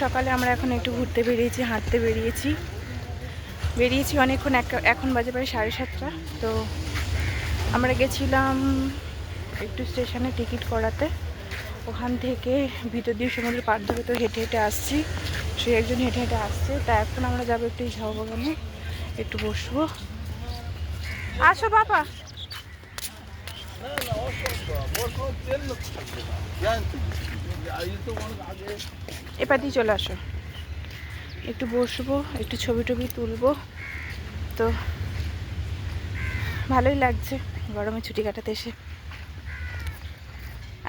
সকালে আমরা এখন একটু ঘুরতে বেরিয়েছি, হাঁটতে বেরিয়েছি অনেকক্ষণ। এখন বাজে প্রায় 7:30। তো আমরা গেছিলাম একটু স্টেশনে টিকিট করাতে, ওখান থেকে ভিতর দিয়ে সমুদ্র পার ধরে তো হেঁটে হেঁটে আসছি। সে একজন হেঁটে হেঁটে আসছে। তা এখন আমরা যাবো একটু ঝাউ বাগানে, একটু বসবো। আসো বাবা, এবার দিয়ে চলে আসো, একটু বসবো, একটু ছবি টবি তুলবো। তো ভালোই লাগছে গরমে ছুটি কাটাতে এসে।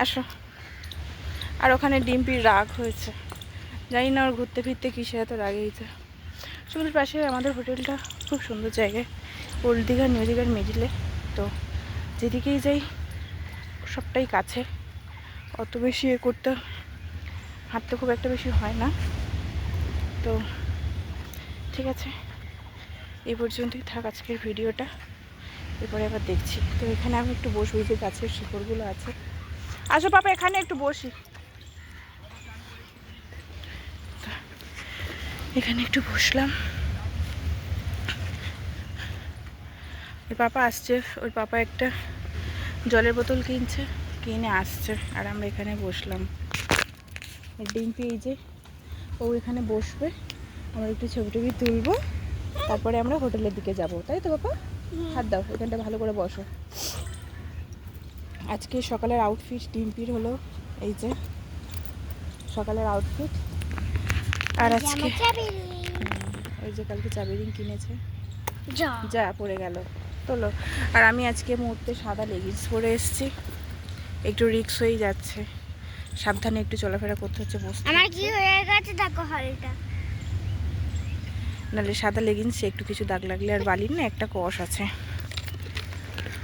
আসো। আর ওখানে ডিম্পির রাগ হয়েছে, জানি না ওর ঘুরতে ফিরতে কিসে এত রাগ হয়েছে। সমুদ্রের পাশে আমাদের হোটেলটা খুব সুন্দর জায়গায়, ওল্ড দীঘা নিউ দীঘার মিডিলে। তো যেদিকেই যাই সবটাই কাছে, অত বেশি করতে হাঁটতে খুব একটা বেশি হয় না। তো ঠিক আছে, এই পর্যন্তই থাক আজকের ভিডিওটা, এরপরে আবার দেখছি। তো এখানে আমি একটু বসবো, যে গাছের শিকড়গুলো আছে। আসো পাপা, এখানে একটু বসি, এখানে একটু বসলাম। ওর পাপা আসছে, ওর পাপা একটা জলের বোতল কিনে আসছে, আর আমরা এখানে বসলাম। ডিম্পি এই যে, ও এখানে বসবে, আমরা একটু ছবি টবি তুলবো, তারপরে আমরা হোটেলের দিকে যাব, তাই তো পাপা? হাত দাও, এখানটা ভালো করে বসো। আজকে সকালের আউটফিট ডিম্পির হলো এই যে সকালের আউটফিট। আর আজকে ওই যে কালকে চাবি রিং কিনেছে, যা পড়ে গেল, তোলো। আর আমি আজকে মুহূর্তে সাদা লেগিংস পরে এসেছি, একটু রিক্স হয়ে যাচ্ছে, সাবধানে একটু চলাফেরা করতে হচ্ছে, বসতে আমার কি হয়ে গেছে দেখো হালটা, নাহলে সাদা লেগিংসে একটু কিছু দাগ লাগলে, আর বালির না একটা কষ আছে,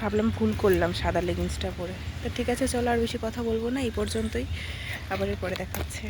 ভাবলাম ভুল করলাম সাদা লেগিংসটা পরে। তো ঠিক আছে, চলো আর বেশি কথা বলবো না, এই পর্যন্তই, আবার এরপরে দেখাচ্ছে।